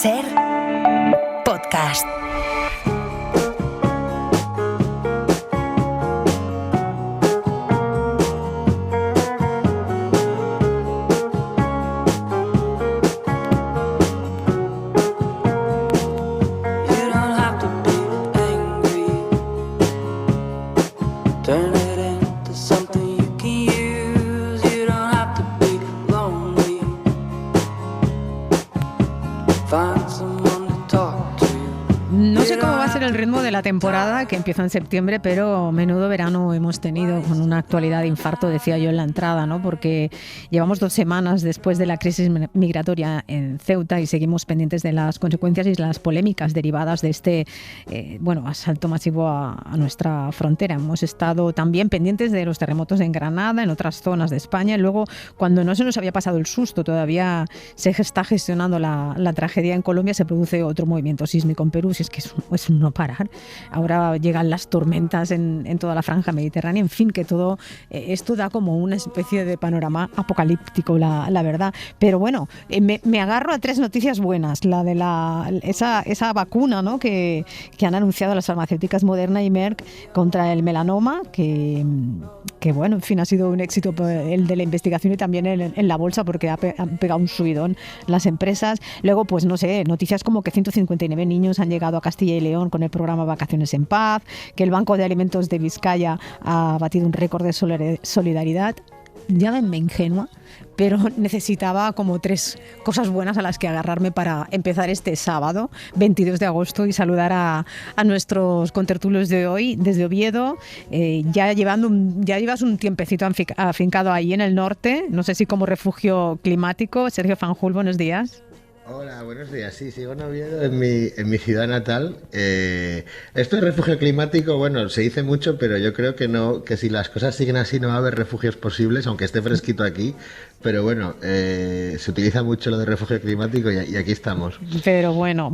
Ser podcast. No sé cómo va a ser el ritmo de la temporada que empieza en septiembre, pero menudo verano hemos tenido, con una actualidad de infarto, decía yo en la entrada, ¿no? Porque llevamos 2 semanas después de la crisis migratoria en Ceuta y seguimos pendientes de las consecuencias y las polémicas derivadas de este asalto masivo a nuestra frontera. Hemos estado también pendientes de los terremotos en Granada, en otras zonas de España, y luego, cuando no se nos había pasado el susto, todavía se está gestionando la tragedia en Colombia, se produce otro movimiento sísmico en Perú. Si es que es un no parar. Ahora llegan las tormentas en toda la franja mediterránea. En fin, que todo esto da como una especie de panorama apocalíptico, la verdad. Pero bueno, me agarro a 3 noticias buenas. La de esa vacuna, ¿no?, que han anunciado las farmacéuticas Moderna y Merck contra el melanoma, que bueno, en fin, ha sido un éxito el de la investigación y también en la bolsa, porque han pegado un subidón las empresas. Luego, pues no sé, noticias como que 159 niños han llegado a Castilla y León con el programa Vacaciones en Paz, que el Banco de Alimentos de Vizcaya ha batido un récord de solidaridad. Llámenme ingenua, pero necesitaba como 3 cosas buenas a las que agarrarme para empezar este sábado, 22 de agosto, y saludar a nuestros contertulios de hoy desde Oviedo. Ya llevas un tiempecito afincado ahí en el norte, no sé si como refugio climático. Sergio Fanjul, buenos días. Hola, buenos días. Sí, sigo en Oviedo, en mi ciudad natal. Esto de refugio climático, bueno, se dice mucho, pero yo creo que no, que si las cosas siguen así no va a haber refugios posibles, aunque esté fresquito aquí. Pero bueno, se utiliza mucho lo de refugio climático y aquí estamos. Pero bueno,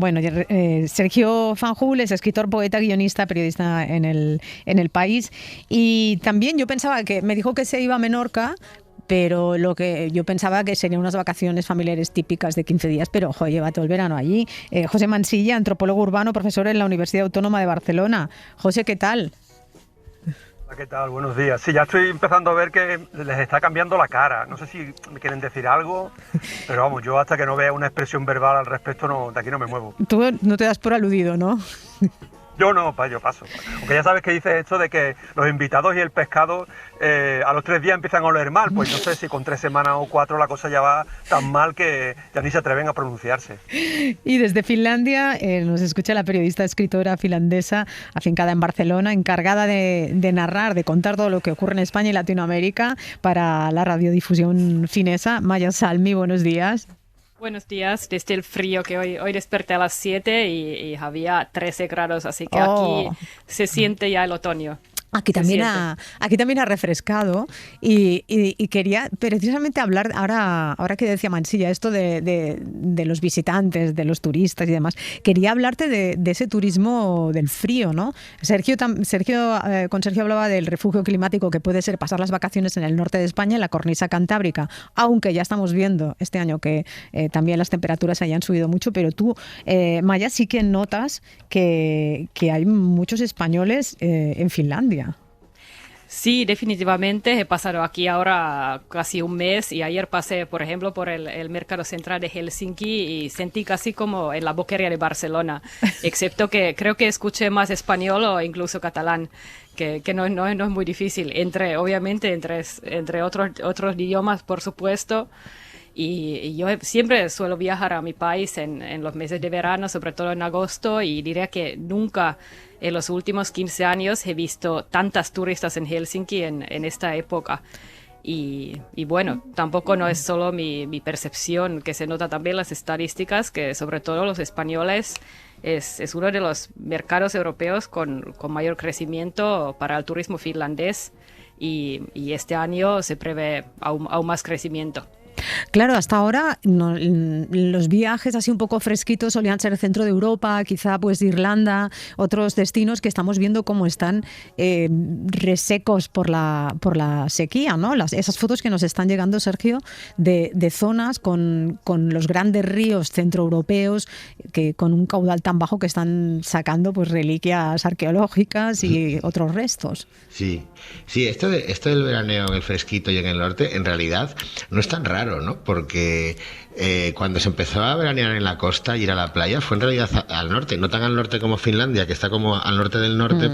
Sergio Fanjul es escritor, poeta, guionista, periodista en el País. Y también yo pensaba que me dijo que se iba a Menorca, pero lo que yo pensaba que serían unas vacaciones familiares típicas de 15 días, pero lleva todo el verano allí. José Mansilla, antropólogo urbano, profesor en la Universidad Autónoma de Barcelona. José, ¿qué tal? Hola, ¿qué tal? Buenos días. Sí, ya estoy empezando a ver que les está cambiando la cara. No sé si me quieren decir algo, pero vamos, yo hasta que no vea una expresión verbal al respecto, de aquí no me muevo. Tú no te das por aludido, ¿no? Yo no, yo paso. Aunque ya sabes que dice esto de que los invitados y el pescado a los 3 días empiezan a oler mal. Pues no sé si con 3 semanas o 4 la cosa ya va tan mal que ya ni se atreven a pronunciarse. Y desde Finlandia nos escucha la periodista escritora finlandesa afincada en Barcelona, encargada de narrar, de contar todo lo que ocurre en España y Latinoamérica para la radiodifusión finesa. Maya Salmi, buenos días. Buenos días, desde el frío, que hoy desperté a las 7 y había 13 grados, así que aquí se siente ya el otoño. Aquí también ha refrescado y quería precisamente hablar, ahora que decía Mansilla, esto de los visitantes, de los turistas y demás, quería hablarte de ese turismo del frío, ¿no? Con Sergio hablaba del refugio climático que puede ser pasar las vacaciones en el norte de España, en la cornisa cantábrica, aunque ya estamos viendo este año que también las temperaturas hayan subido mucho, pero tú, Maya, sí que notas que hay muchos españoles en Finlandia. Sí, definitivamente. He pasado aquí ahora casi un mes y ayer pasé, por ejemplo, por el mercado central de Helsinki y sentí casi como en la boquería de Barcelona, excepto que creo que escuché más español o incluso catalán, que no es muy difícil, obviamente entre otros idiomas, por supuesto. Y yo siempre suelo viajar a mi país en los meses de verano, sobre todo en agosto, y diría que nunca en los últimos 15 años he visto tantas turistas en Helsinki en esta época. Y bueno, tampoco no es solo mi percepción, que se nota también las estadísticas, que sobre todo los españoles es uno de los mercados europeos con mayor crecimiento para el turismo finlandés y este año se prevé aún más crecimiento. Claro, hasta ahora los viajes así un poco fresquitos solían ser el centro de Europa, quizá pues Irlanda, otros destinos que estamos viendo cómo están resecos por la sequía, ¿no? Esas fotos que nos están llegando, Sergio, de zonas con los grandes ríos centroeuropeos que con un caudal tan bajo que están sacando pues reliquias arqueológicas y otros restos. Sí, esto del veraneo en el fresquito y en el norte, en realidad no es tan raro, ¿no? Porque cuando se empezó a veranear en la costa y ir a la playa fue en realidad al norte, no tan al norte como Finlandia, que está como al norte del norte,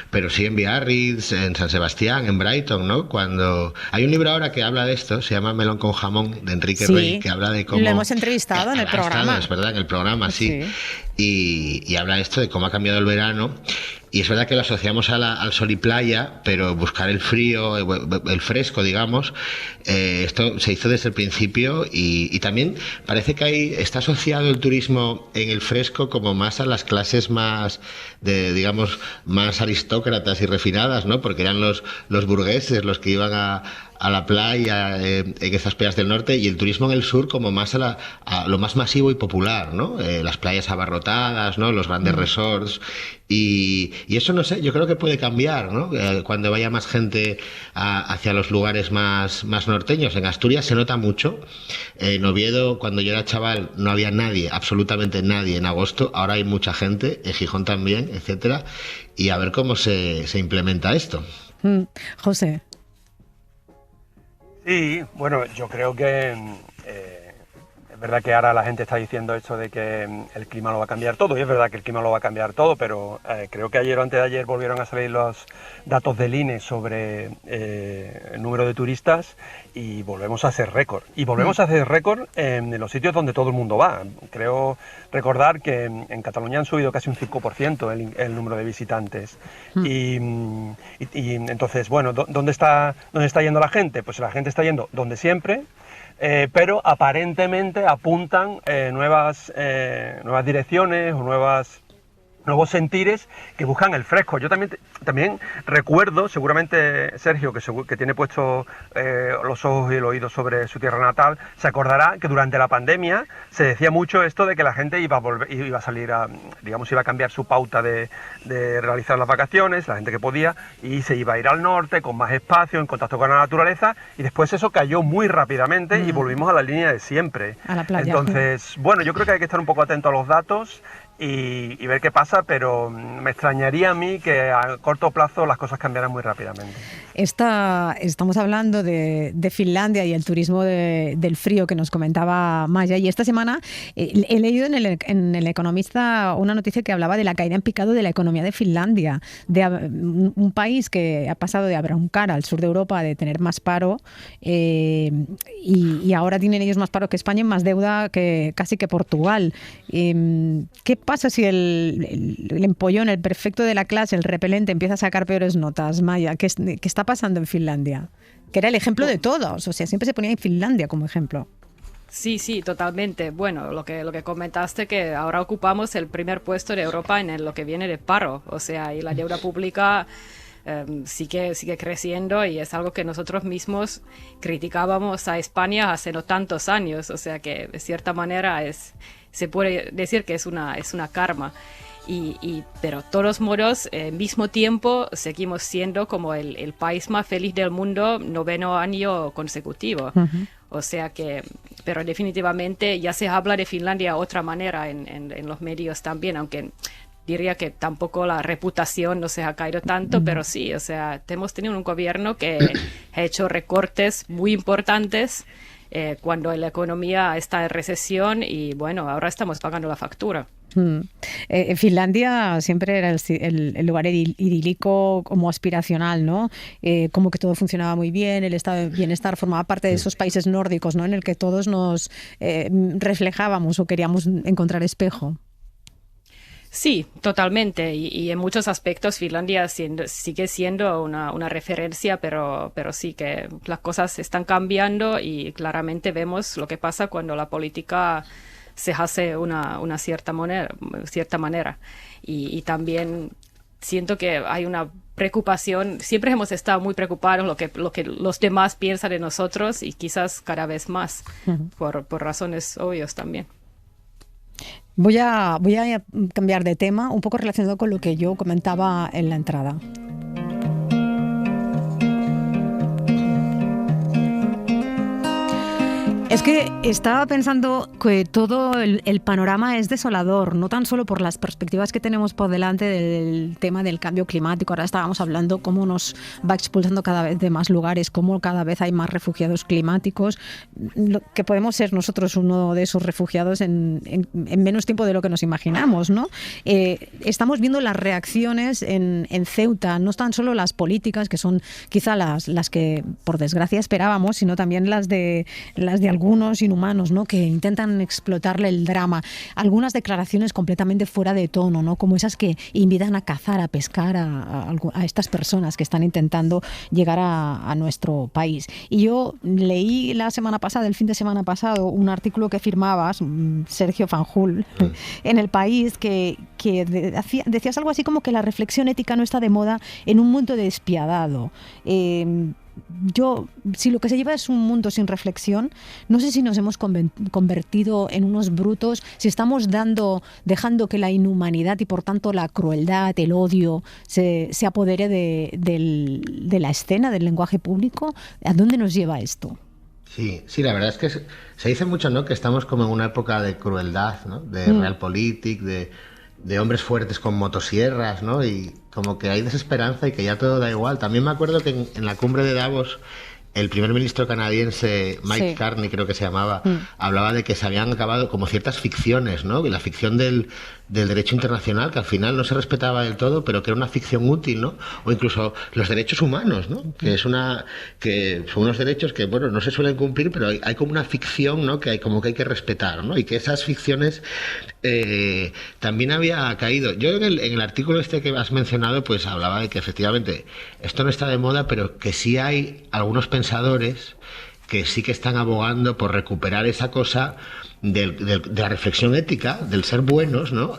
pero sí en Biarritz, en San Sebastián, en Brighton, ¿no? Cuando hay un libro ahora que habla de esto, se llama Melón con jamón, de Enrique Rey, que habla de cómo... Lo hemos entrevistado en el programa. Es verdad, en el programa, sí. Y habla esto de cómo ha cambiado el verano. Y es verdad que lo asociamos al sol y playa, pero buscar el frío, el fresco, digamos, esto se hizo desde el principio y también parece que está asociado el turismo en el fresco como más a las clases más, digamos, más aristócratas y refinadas, ¿no? Porque eran los burgueses los que iban a la playa en esas playas del norte, y el turismo en el sur como más a lo más masivo y popular, ¿no? Las playas abarrotadas, ¿no? Los grandes resorts y eso, no sé, yo creo que puede cambiar, ¿no? Cuando vaya más gente hacia los lugares más norteños. En Asturias se nota mucho. En Oviedo, cuando yo era chaval, no había nadie, absolutamente nadie en agosto. Ahora hay mucha gente, en Gijón también, etcétera. Y a ver cómo se implementa esto. José. Sí, bueno, yo creo que es verdad que ahora la gente está diciendo esto de que el clima lo va a cambiar todo, y es verdad que el clima lo va a cambiar todo, pero creo que ayer o antes de ayer volvieron a salir los datos del INE sobre el número de turistas y volvemos a hacer récord. Y volvemos a hacer récord en los sitios donde todo el mundo va. Creo recordar que en Cataluña han subido casi un 5% el número de visitantes. Y entonces, bueno, ¿dónde está yendo la gente? Pues la gente está yendo donde siempre, pero aparentemente apuntan nuevas direcciones o nuevos sentires que buscan el fresco. Yo también recuerdo, seguramente Sergio, que tiene puesto los ojos y el oído sobre su tierra natal, se acordará que durante la pandemia se decía mucho esto de que la gente iba a salir iba a cambiar su pauta de realizar las vacaciones, la gente que podía, y se iba a ir al norte con más espacio, en contacto con la naturaleza, y después eso cayó muy rápidamente y volvimos a la línea de siempre. A la playa. Entonces, bueno, yo creo que hay que estar un poco atento a los datos y ver qué pasa, pero me extrañaría a mí que a corto plazo las cosas cambiaran muy rápidamente. Estamos hablando de Finlandia y el turismo del frío que nos comentaba Maya, y esta semana he leído en el Economista una noticia que hablaba de la caída en picado de la economía de Finlandia, de un país que ha pasado de abroncar al sur de Europa, de tener más paro, y ahora tienen ellos más paro que España y más deuda que casi que Portugal. ¿Qué pasa si el empollón, el perfecto de la clase, el repelente, empieza a sacar peores notas, Maya? ¿Qué está pasando en Finlandia? Que era el ejemplo de todos, o sea, siempre se ponía en Finlandia como ejemplo. Sí, totalmente. Bueno, lo que comentaste, que ahora ocupamos el primer puesto de Europa en lo que viene de paro, o sea, y la deuda pública sigue creciendo, y es algo que nosotros mismos criticábamos a España hace no tantos años, o sea que de cierta manera se puede decir que es una karma. Pero de todos modos, al mismo tiempo, seguimos siendo como el país más feliz del mundo, 9º año consecutivo. Uh-huh. O sea que, pero definitivamente ya se habla de Finlandia de otra manera en los medios también, aunque diría que tampoco la reputación no se ha caído tanto, pero sí, o sea, hemos tenido un gobierno que ha hecho recortes muy importantes cuando la economía está en recesión, y bueno, ahora estamos pagando la factura. Finlandia siempre era el lugar idílico, como aspiracional, ¿no? Como que todo funcionaba muy bien, el estado de bienestar formaba parte de esos países nórdicos, ¿no? En el que todos nos reflejábamos o queríamos encontrar espejo. Sí, totalmente, y en muchos aspectos Finlandia sigue siendo una referencia, pero sí que las cosas están cambiando, y claramente vemos lo que pasa cuando la política se hace cierta manera. Y también siento que hay una preocupación, siempre hemos estado muy preocupados lo que los demás piensan de nosotros y quizás cada vez más, por razones obvias también. Voy a cambiar de tema, un poco relacionado con lo que yo comentaba en la entrada. Es que estaba pensando que todo el panorama es desolador, no tan solo por las perspectivas que tenemos por delante del tema del cambio climático. Ahora estábamos hablando cómo nos va expulsando cada vez de más lugares, cómo cada vez hay más refugiados climáticos, que podemos ser nosotros uno de esos refugiados en menos tiempo de lo que nos imaginamos, ¿no? Estamos viendo las reacciones en Ceuta, no tan solo las políticas, que son quizá las que por desgracia esperábamos, sino también las de algunos inhumanos, ¿no?, que intentan explotarle el drama. Algunas declaraciones completamente fuera de tono, ¿no?, como esas que invitan a cazar, a pescar a estas personas que están intentando llegar a nuestro país. Y yo leí el fin de semana pasado, un artículo que firmabas, Sergio Fanjul, en El País, que decías algo así como que la reflexión ética no está de moda en un mundo despiadado. Si lo que se lleva es un mundo sin reflexión, no sé si nos hemos convertido en unos brutos, si estamos dejando que la inhumanidad y por tanto la crueldad, el odio se apodere de la escena, del lenguaje público. ¿A dónde nos lleva esto? Sí, la verdad es que se dice mucho, ¿no?, que estamos como en una época de crueldad, ¿no?, de realpolitik, de hombres fuertes con motosierras, ¿no? Y como que hay desesperanza y que ya todo da igual. También me acuerdo que en la cumbre de Davos, el primer ministro canadiense, Mike Carney creo que se llamaba, hablaba de que se habían acabado como ciertas ficciones, ¿no? Y la ficción del derecho internacional, que al final no se respetaba del todo, pero que era una ficción útil, ¿no? O incluso los derechos humanos, ¿no? Que son unos derechos que, bueno, no se suelen cumplir, pero hay como una ficción, ¿no?, que hay que respetar, ¿no? Y que esas ficciones también había caído. Yo en el artículo este que has mencionado, pues hablaba de que efectivamente esto no está de moda, pero que sí hay algunos pensadores que sí que están abogando por recuperar esa cosa de la reflexión ética, del ser buenos, ¿no?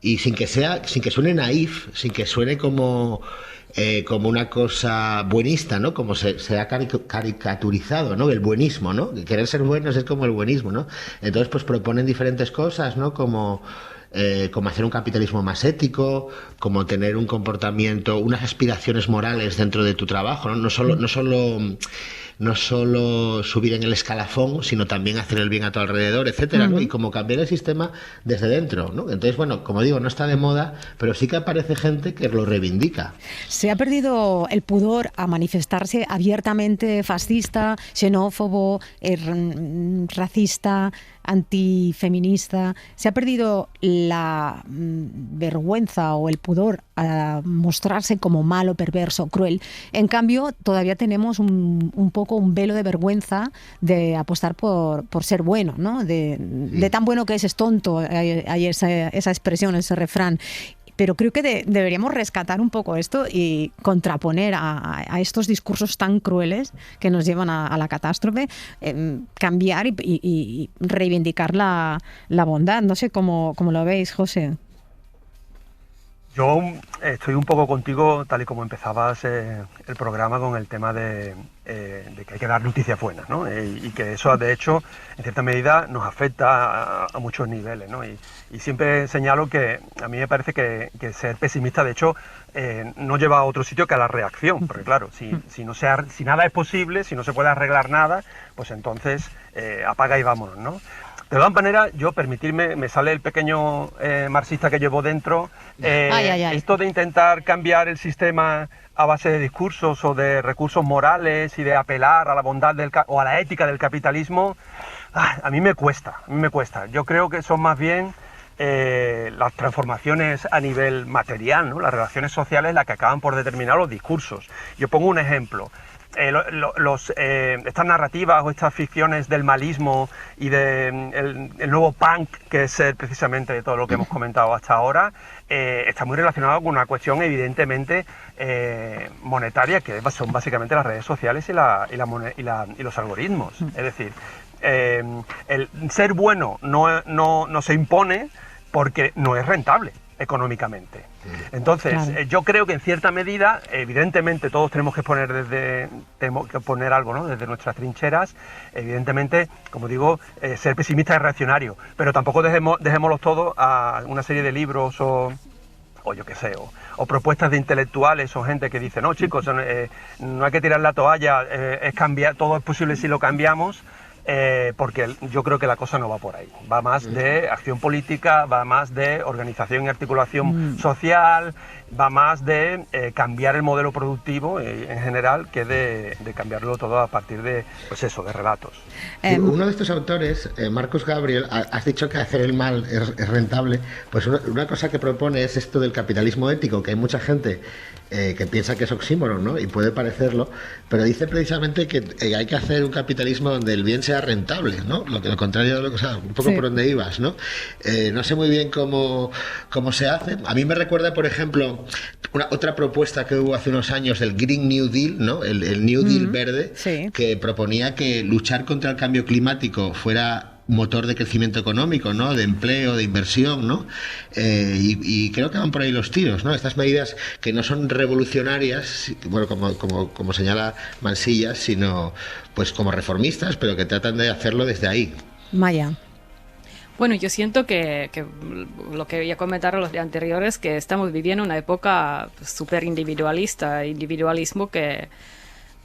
Y sin que suene naif, sin que suene como una cosa buenista, ¿no? Como se ha caricaturizado, ¿no?, el buenismo, ¿no? Querer ser buenos es como el buenismo, ¿no? Entonces, pues proponen diferentes cosas, ¿no? Como hacer un capitalismo más ético, como tener un comportamiento, unas aspiraciones morales dentro de tu trabajo, ¿no? No solo subir en el escalafón, sino también hacer el bien a tu alrededor, etcétera, ¿no? Y como cambiar el sistema desde dentro, ¿no? Entonces, bueno, como digo, no está de moda, pero sí que aparece gente que lo reivindica. Se ha perdido el pudor a manifestarse abiertamente fascista, xenófobo, racista, antifeminista. Se ha perdido la vergüenza o el pudor a mostrarse como malo, perverso, cruel. En cambio, todavía tenemos un poco un velo de vergüenza de apostar por ser bueno, ¿no? De tan bueno que es tonto, hay esa expresión, ese refrán. Pero creo que deberíamos rescatar un poco esto y contraponer a estos discursos tan crueles que nos llevan a la catástrofe, cambiar y reivindicar la bondad. No sé cómo lo veis, José. Yo estoy un poco contigo, tal y como empezabas el programa, con el tema de que hay que dar noticias buenas, ¿no? Y que eso, de hecho, en cierta medida nos afecta a muchos niveles, ¿no? Y siempre señalo que a mí me parece que ser pesimista, de hecho, no lleva a otro sitio que a la reacción, porque claro, si nada es posible, si no se puede arreglar nada, pues entonces apaga y vámonos, ¿no? De todas maneras, me sale el pequeño marxista que llevo dentro. Esto de intentar cambiar el sistema a base de discursos o de recursos morales y de apelar a la bondad o a la ética del capitalismo, a mí me cuesta. Yo creo que son más bien las transformaciones a nivel material, ¿no?, las relaciones sociales, las que acaban por determinar los discursos. Yo pongo un ejemplo. Estas narrativas o estas ficciones del malismo y el nuevo punk, que es precisamente de todo lo que hemos comentado hasta ahora, está muy relacionado con una cuestión evidentemente monetaria, que son básicamente las redes sociales y los algoritmos. Es decir, el ser bueno no se impone porque no es rentable. económicamente. Entonces, Claro. yo creo que en cierta medida, evidentemente todos tenemos que poner algo, ¿no?, desde nuestras trincheras, evidentemente, como digo, ser pesimistas y reaccionarios, pero tampoco dejémoslos todos a una serie de libros o yo qué sé, o propuestas de intelectuales o gente que dice, no chicos, no hay que tirar la toalla, es cambiar, todo es posible si lo cambiamos. Porque yo creo que la cosa no va por ahí, va más de acción política, va más de organización y articulación social, va más de cambiar el modelo productivo en general que de cambiarlo todo a partir de, pues eso, de relatos. Uno de estos autores, Marcus Gabriel, has dicho que hacer el mal es rentable. Pues una cosa que propone es esto del capitalismo ético, que hay mucha gente que piensa que es oxímoron, ¿no? Y puede parecerlo, pero dice precisamente que hay que hacer un capitalismo donde el bien sea rentable, ¿no? Lo contrario de lo que, o sea, un poco por donde ibas, ¿no? No sé muy bien cómo se hace. A mí me recuerda, por ejemplo, otra propuesta que hubo hace unos años, el Green New Deal, ¿no? El New Deal verde, que proponía que luchar contra el cambio climático fuera motor de crecimiento económico, ¿no? De empleo, de inversión, ¿no? Y creo que van por ahí los tiros, ¿no? Estas medidas que no son revolucionarias, bueno, como señala Mansillas, sino pues como reformistas, pero que tratan de hacerlo desde ahí. Maya. Bueno, yo siento que lo que ya comentaron los de anteriores, que estamos viviendo una época súper individualista, individualismo que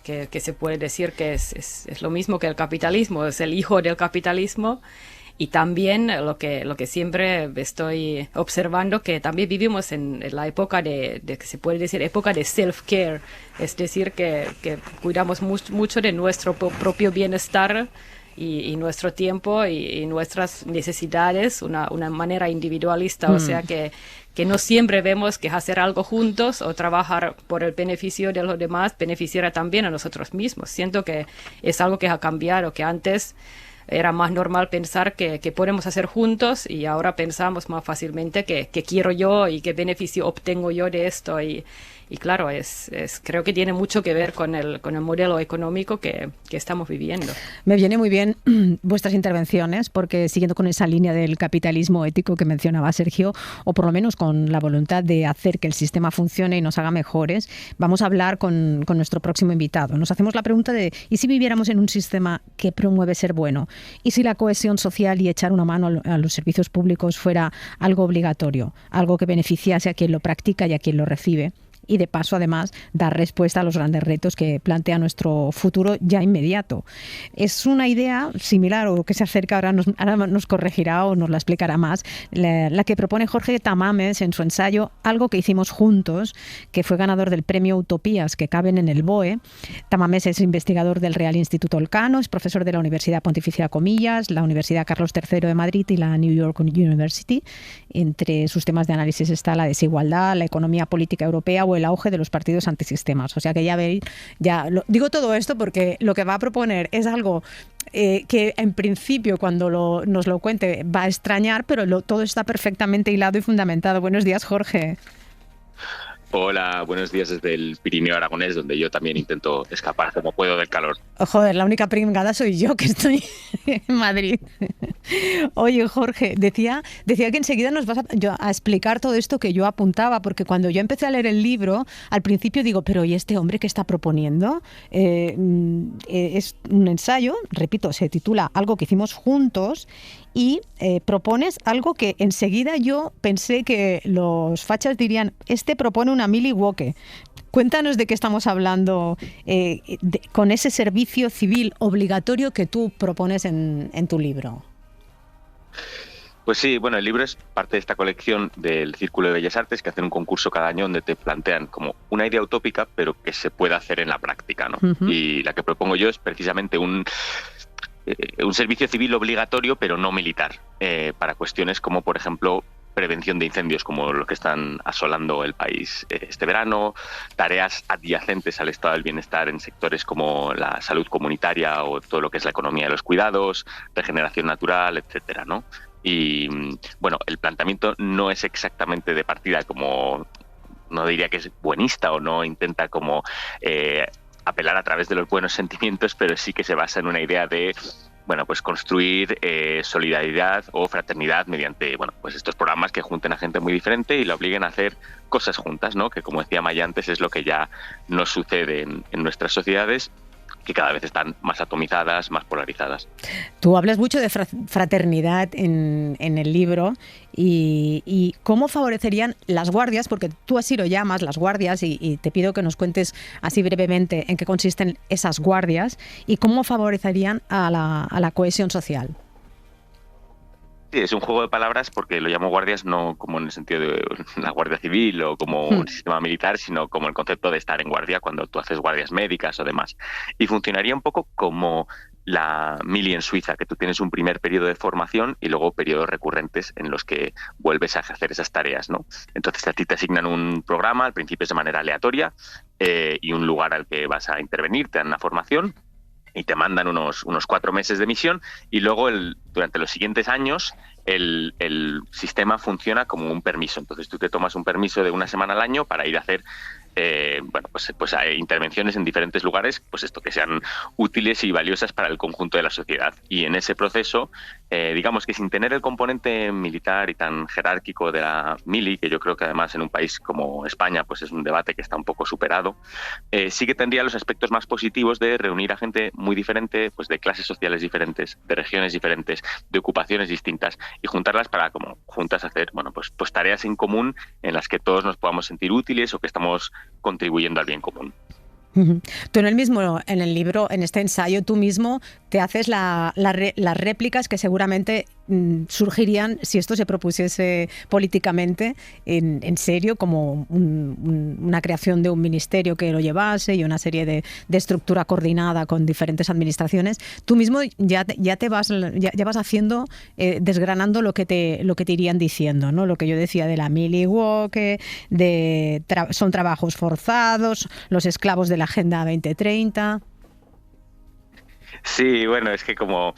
se puede decir que es lo mismo que el capitalismo, es el hijo del capitalismo. Y también lo que siempre estoy observando, que también vivimos en la época de que se puede decir época de self-care, es decir, que cuidamos mucho de nuestro propio bienestar y nuestro tiempo y nuestras necesidades, una manera individualista, o sea que no siempre vemos que hacer algo juntos o trabajar por el beneficio de los demás beneficiará también a nosotros mismos. Siento que es algo que ha cambiado, que antes era más normal pensar que podemos hacer juntos y ahora pensamos más fácilmente que quiero yo y qué beneficio obtengo yo de esto. Y claro, creo que tiene mucho que ver con el modelo económico que estamos viviendo. Me viene muy bien vuestras intervenciones, porque siguiendo con esa línea del capitalismo ético que mencionaba Sergio, o por lo menos con la voluntad de hacer que el sistema funcione y nos haga mejores, vamos a hablar con nuestro próximo invitado. Nos hacemos la pregunta de, ¿y si viviéramos en un sistema que promueve ser bueno? ¿Y si la cohesión social y echar una mano a los servicios públicos fuera algo obligatorio, algo que beneficiase a quien lo practica y a quien lo recibe? Y de paso, además, dar respuesta a los grandes retos que plantea nuestro futuro ya inmediato. Es una idea similar o que se acerca, ahora nos corregirá o nos la explicará más, la que propone Jorge Tamames en su ensayo Algo que hicimos juntos, que fue ganador del premio Utopías que caben en el BOE. Tamames es investigador del Real Instituto Elcano, es profesor de la Universidad Pontificia Comillas, la Universidad Carlos III de Madrid y la New York University. Entre sus temas de análisis está la desigualdad, la economía política europea o el auge de los partidos antisistemas. O sea que ya veis, digo todo esto porque lo que va a proponer es algo que en principio cuando nos lo cuente va a extrañar, pero todo está perfectamente hilado y fundamentado. Buenos días, Jorge. Hola, buenos días desde el Pirineo Aragonés, donde yo también intento escapar como puedo del calor. Joder, la única pringada soy yo, que estoy en Madrid. Oye, Jorge, decía que enseguida nos vas a explicar todo esto que yo apuntaba, porque cuando yo empecé a leer el libro, al principio digo, pero ¿y este hombre qué está proponiendo? Es un ensayo, repito, se titula Algo que hicimos juntos, y propones algo que enseguida yo pensé que los fachas dirían, este propone una Millie Walker. Cuéntanos de qué estamos hablando con ese servicio civil obligatorio que tú propones en tu libro. Pues sí, bueno, el libro es parte de esta colección del Círculo de Bellas Artes, que hacen un concurso cada año donde te plantean como una idea utópica, pero que se puede hacer en la práctica, ¿no? Uh-huh. Y la que propongo yo es precisamente un servicio civil obligatorio, pero no militar, para cuestiones como, por ejemplo, prevención de incendios, como los que están asolando el país este verano, tareas adyacentes al estado del bienestar en sectores como la salud comunitaria o todo lo que es la economía de los cuidados, regeneración natural, etcétera, ¿no? Y bueno, el planteamiento no es exactamente de partida como, no diría que es buenista o no intenta como apelar a través de los buenos sentimientos, pero sí que se basa en una idea de bueno, pues construir solidaridad o fraternidad mediante, bueno, pues estos programas que junten a gente muy diferente y la obliguen a hacer cosas juntas, ¿no? Que, como decía Maya antes, es lo que ya no sucede en nuestras sociedades, que cada vez están más atomizadas, más polarizadas. Tú hablas mucho de fraternidad en el libro y cómo favorecerían las guardias, porque tú así lo llamas, las guardias, y te pido que nos cuentes así brevemente en qué consisten esas guardias y cómo favorecerían a la cohesión social. Sí, es un juego de palabras porque lo llamo guardias no como en el sentido de la Guardia Civil o como un sistema militar, sino como el concepto de estar en guardia cuando tú haces guardias médicas o demás. Y funcionaría un poco como la mili en Suiza, que tú tienes un primer periodo de formación y luego periodos recurrentes en los que vuelves a ejercer esas tareas, ¿no? Entonces a ti te asignan un programa, al principio es de manera aleatoria, y un lugar al que vas a intervenir, te dan una formación y te mandan unos 4 meses de misión, y luego durante los siguientes años el sistema funciona como un permiso. Entonces tú te tomas un permiso de 1 semana al año para ir a hacer pues hay intervenciones en diferentes lugares, pues esto, que sean útiles y valiosas para el conjunto de la sociedad. Y en ese proceso, digamos que sin tener el componente militar y tan jerárquico de la mili, que yo creo que además en un país como España pues es un debate que está un poco superado, sí que tendría los aspectos más positivos de reunir a gente muy diferente, pues de clases sociales diferentes, de regiones diferentes, de ocupaciones distintas, y juntarlas para como juntas hacer, bueno, pues tareas en común en las que todos nos podamos sentir útiles o que estamos contribuyendo al bien común. Tú en el libro, en este ensayo, tú mismo te haces las réplicas que seguramente surgirían si esto se propusiese políticamente en serio, como una creación de un ministerio que lo llevase y una serie de estructura coordinada con diferentes administraciones. Tú mismo ya vas haciendo, desgranando lo que te irían diciendo, ¿no? Lo que yo decía de la miliwoke, son trabajos forzados, los esclavos de la Agenda 2030... Sí, bueno, es que como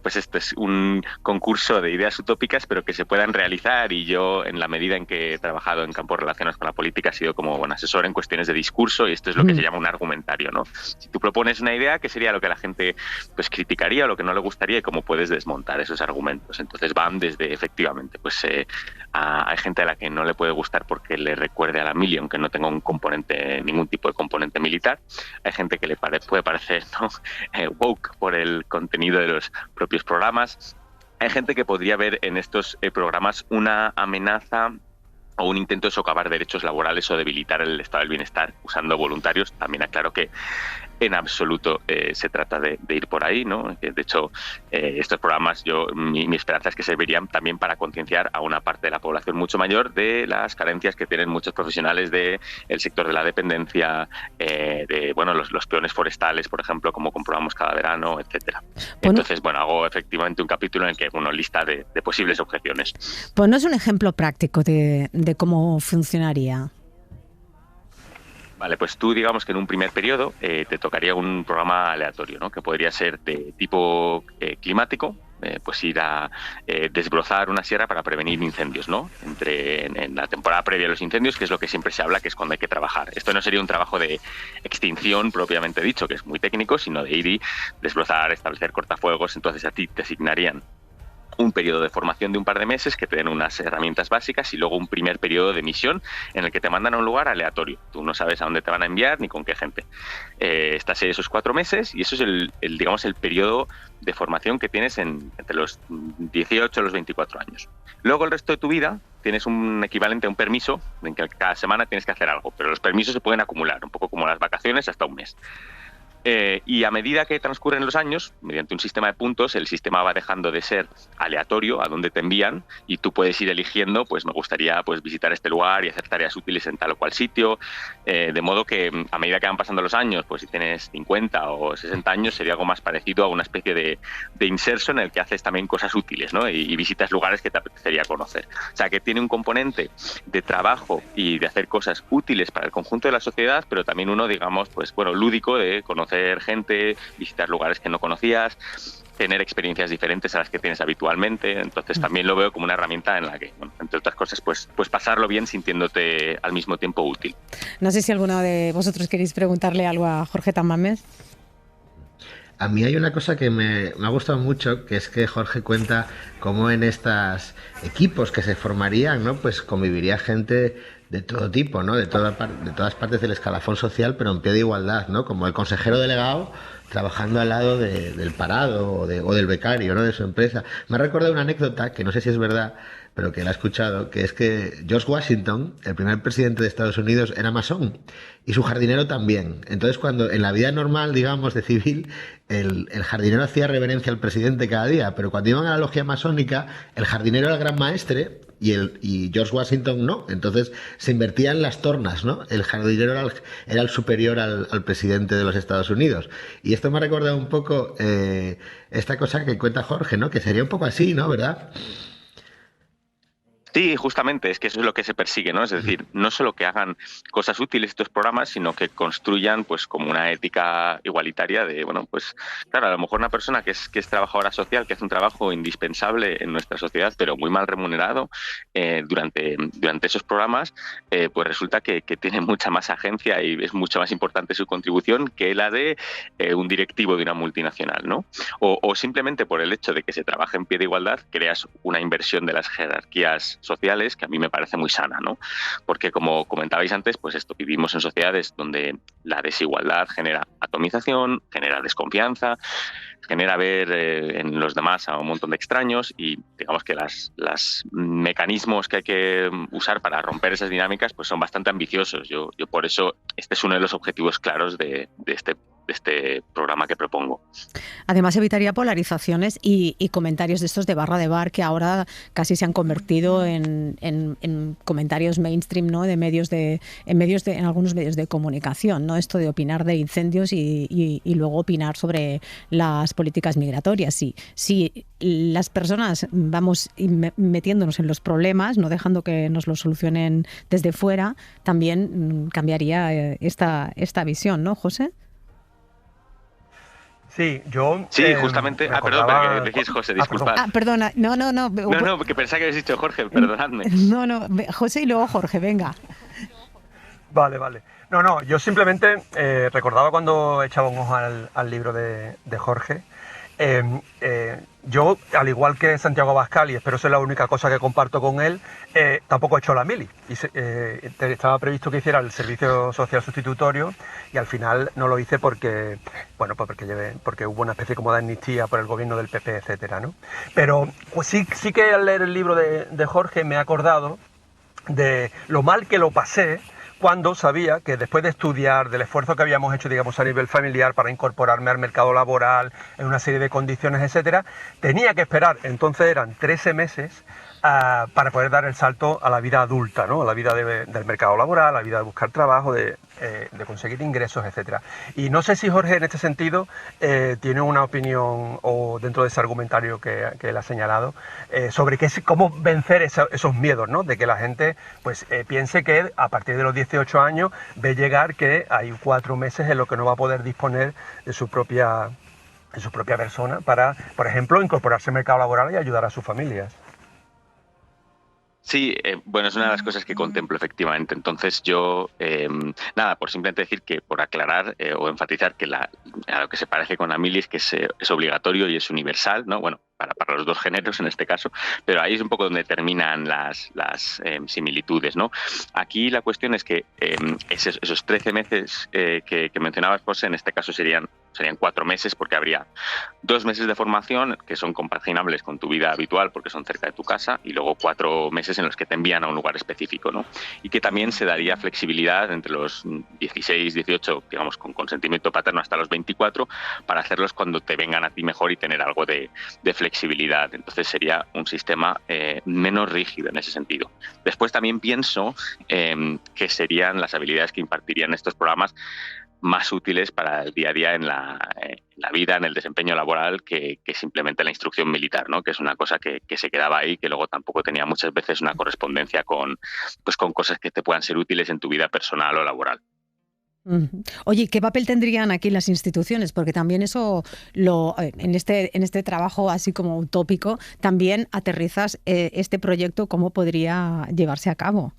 pues esto es un concurso de ideas utópicas, pero que se puedan realizar, y yo, en la medida en que he trabajado en campos relacionados con la política, he sido como un asesor en cuestiones de discurso, y esto es lo que se llama un argumentario, ¿no? Si tú propones una idea, ¿qué sería lo que la gente pues criticaría o lo que no le gustaría, y cómo puedes desmontar esos argumentos? Entonces van desde, efectivamente, pues hay gente a la que no le puede gustar porque le recuerde a la mili, aunque no tenga ningún tipo de componente militar. Hay gente que le puede parecer, ¿no? Woke por el contenido de los propios programas. Hay gente que podría ver en estos programas una amenaza o un intento de socavar derechos laborales o debilitar el estado del bienestar usando voluntarios. También aclaro que en absoluto se trata de ir por ahí, ¿no? De hecho, estos programas, mi esperanza es que servirían también para concienciar a una parte de la población mucho mayor de las carencias que tienen muchos profesionales del sector de la dependencia, de los peones forestales, por ejemplo, como comprobamos cada verano, etcétera. Entonces, hago efectivamente un capítulo en el que lista de posibles objeciones. Ponnos un ejemplo práctico de cómo funcionaría. Vale, pues tú, digamos que en un primer periodo te tocaría un programa aleatorio, ¿no? Que podría ser de tipo climático, pues ir a desbrozar una sierra para prevenir incendios, ¿no? En la temporada previa a los incendios, que es lo que siempre se habla, que es cuando hay que trabajar. Esto no sería un trabajo de extinción propiamente dicho, que es muy técnico, sino de ir y desbrozar, establecer cortafuegos. Entonces a ti te asignarían un periodo de formación de un par de meses que te den unas herramientas básicas, y luego un primer periodo de misión en el que te mandan a un lugar aleatorio. Tú no sabes a dónde te van a enviar ni con qué gente. Estás en esos 4 meses, y eso es el periodo de formación que tienes entre los 18 y los 24 años. Luego el resto de tu vida tienes un equivalente a un permiso en que cada semana tienes que hacer algo, pero los permisos se pueden acumular, un poco como las vacaciones, hasta un mes. Y a medida que transcurren los años, mediante un sistema de puntos, el sistema va dejando de ser aleatorio a dónde te envían, y tú puedes ir eligiendo, pues me gustaría visitar este lugar y hacer tareas útiles en tal o cual sitio, de modo que a medida que van pasando los años, pues si tienes 50 o 60 años, sería algo más parecido a una especie de inserso en el que haces también cosas útiles, ¿no? Y visitas lugares que te apetecería conocer. O sea, que tiene un componente de trabajo y de hacer cosas útiles para el conjunto de la sociedad, pero también uno, digamos, lúdico, de conocer gente, visitar lugares que no conocías, tener experiencias diferentes a las que tienes habitualmente. Entonces también lo veo como una herramienta en la que, entre otras cosas, pues pasarlo bien sintiéndote al mismo tiempo útil. No sé si alguno de vosotros queréis preguntarle algo a Jorge Tamames. A mí hay una cosa que me ha gustado mucho, que es que Jorge cuenta cómo en estos equipos que se formarían, ¿no? Pues conviviría gente de todo tipo, ¿no? De todas partes del escalafón social, pero en pie de igualdad, ¿no? Como el consejero delegado trabajando al lado del parado o del becario, ¿no? De su empresa. Me ha recordado una anécdota que no sé si es verdad, pero que la he escuchado, que es que George Washington, el primer presidente de Estados Unidos, era masón y su jardinero también. Entonces, cuando en la vida normal, digamos, de civil, el jardinero hacía reverencia al presidente cada día, pero cuando iban a la logia masónica, el jardinero era el gran maestre y George Washington no. Entonces se invertían las tornas, ¿no? El jardinero era el superior al presidente de los Estados Unidos. Y esto me ha recordado un poco esta cosa que cuenta Jorge, ¿no? Que sería un poco así, ¿no? ¿Verdad? Sí, justamente, es que eso es lo que se persigue, ¿no? Es decir, no solo que hagan cosas útiles estos programas, sino que construyan pues como una ética igualitaria de, bueno, pues claro, a lo mejor una persona que es trabajadora social, que hace un trabajo indispensable en nuestra sociedad, pero muy mal remunerado durante esos programas, pues resulta que tiene mucha más agencia y es mucho más importante su contribución que la de un directivo de una multinacional, ¿no? O simplemente por el hecho de que se trabaje en pie de igualdad, creas una inversión de las jerarquías sociales que a mí me parece muy sana, ¿no? Porque como comentabais antes, pues vivimos en sociedades donde la desigualdad genera atomización, genera desconfianza, genera ver en los demás a un montón de extraños y digamos que los mecanismos que hay que usar para romper esas dinámicas pues son bastante ambiciosos. Yo por eso este es uno de los objetivos claros de este programa que propongo. Además evitaría polarizaciones y comentarios de estos de barra de bar que ahora casi se han convertido en comentarios mainstream, ¿no? En algunos medios de comunicación, ¿no? Esto de opinar de incendios y luego opinar sobre las políticas migratorias. Si las personas vamos metiéndonos en los problemas, no dejando que nos los solucionen desde fuera, también cambiaría esta visión, ¿no, José? Sí, yo... Sí, justamente... perdón, pero que decís José, disculpad. Perdona, no. No, porque pensaba que habéis dicho Jorge, perdonadme. No, José y luego Jorge, venga. Vale. No, yo simplemente recordaba cuando echaba un ojo al libro de Jorge. Yo, al igual que Santiago Abascal, y espero ser la única cosa que comparto con él, tampoco he hecho la mili. Estaba previsto que hiciera el servicio social sustitutorio y al final no lo hice porque hubo una especie como de amnistía por el gobierno del PP, etcétera, ¿no? Pero pues sí que al leer el libro de Jorge me he acordado de lo mal que lo pasé cuando sabía que después de estudiar, del esfuerzo que habíamos hecho, digamos, a nivel familiar para incorporarme al mercado laboral en una serie de condiciones, etcétera, tenía que esperar, entonces eran 13 meses, para poder dar el salto a la vida adulta, ¿no? A la vida del mercado laboral, a la vida de buscar trabajo, de conseguir ingresos, etcétera. Y no sé si Jorge en este sentido tiene una opinión o dentro de ese argumentario que él ha señalado sobre cómo vencer esos miedos, ¿no? De que la gente pues piense que a partir de los 18 años ve llegar que hay 4 meses en los que no va a poder disponer de su propia persona para, por ejemplo, incorporarse al mercado laboral y ayudar a sus familias. Sí, bueno, es una de las cosas que contemplo efectivamente. Entonces yo, por simplemente decir que, por aclarar o enfatizar que a lo que se parece con la mili es que es obligatorio y es universal, ¿no? Bueno, para los dos géneros en este caso, pero ahí es un poco donde terminan las similitudes, ¿no? Aquí la cuestión es que esos 13 meses que mencionabas, José, en este caso serían 4 meses porque habría 2 meses de formación que son compaginables con tu vida habitual porque son cerca de tu casa y luego 4 meses en los que te envían a un lugar específico, ¿no? Y que también se daría flexibilidad entre los 16, 18, digamos, con consentimiento paterno hasta los 24 para hacerlos cuando te vengan a ti mejor y tener algo de flexibilidad. Entonces sería un sistema menos rígido en ese sentido. Después también pienso que serían las habilidades que impartirían estos programas más útiles para el día a día en la vida, en el desempeño laboral, que simplemente la instrucción militar, ¿no? Que es una cosa que se quedaba ahí, que luego tampoco tenía muchas veces una correspondencia con cosas que te puedan ser útiles en tu vida personal o laboral. Oye, ¿qué papel tendrían aquí las instituciones? Porque también eso, en este trabajo así como utópico, también aterrizas este proyecto, ¿cómo podría llevarse a cabo?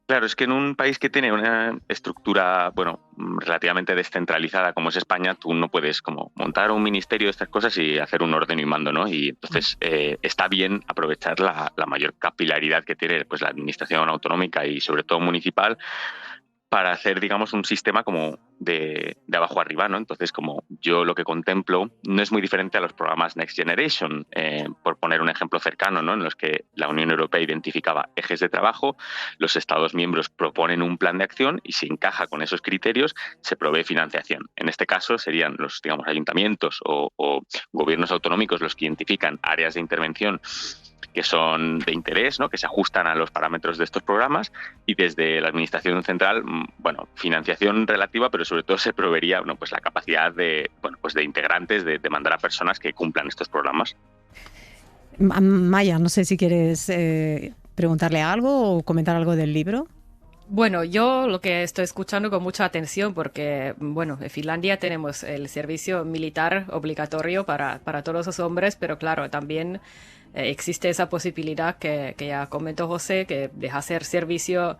Claro, es que en un país que tiene una estructura, bueno, relativamente descentralizada como es España, tú no puedes como montar un ministerio de estas cosas y hacer un orden y mando, ¿no? Y entonces está bien aprovechar la mayor capilaridad que tiene pues la administración autonómica y sobre todo municipal para hacer, digamos, un sistema como de abajo arriba, ¿no? Entonces, como yo lo que contemplo no es muy diferente a los programas Next Generation, por poner un ejemplo cercano, ¿no? En los que la Unión Europea identificaba ejes de trabajo, los Estados miembros proponen un plan de acción y si encaja con esos criterios se provee financiación. En este caso serían los, digamos, ayuntamientos o gobiernos autonómicos los que identifican áreas de intervención que son de interés, ¿no? Que se ajustan a los parámetros de estos programas y desde la administración central, bueno, financiación relativa, pero sobre todo se proveería, bueno, pues la capacidad de, bueno, pues de integrantes de mandar a personas que cumplan estos programas. Maya, no sé si quieres preguntarle algo o comentar algo del libro. Bueno, yo lo que estoy escuchando con mucha atención porque, bueno, en Finlandia tenemos el servicio militar obligatorio para todos los hombres, pero claro, también existe esa posibilidad que ya comentó José, que deja hacer servicio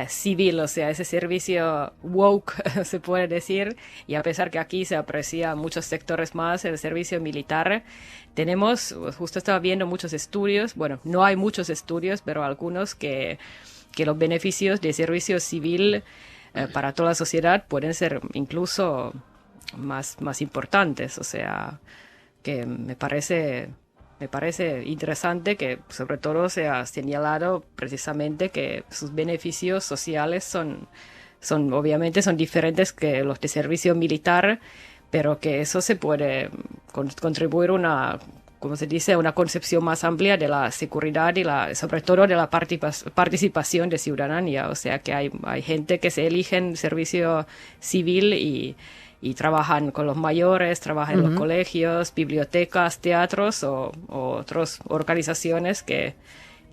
civil, o sea, ese servicio woke, se puede decir, y a pesar que aquí se aprecia en muchos sectores más el servicio militar, tenemos, justo estaba viendo muchos estudios, bueno, no hay muchos estudios, pero algunos que los beneficios de servicio civil para toda la sociedad pueden ser incluso más importantes, o sea, que me parece interesante que sobre todo se ha señalado precisamente que sus beneficios sociales son obviamente son diferentes que los de servicio militar, pero que eso se puede contribuir como se dice, una concepción más amplia de la seguridad y sobre todo de la participación de ciudadanía. O sea que hay gente que se elige en servicio civil y trabajan con los mayores, trabajan en los colegios, bibliotecas, teatros o otras organizaciones que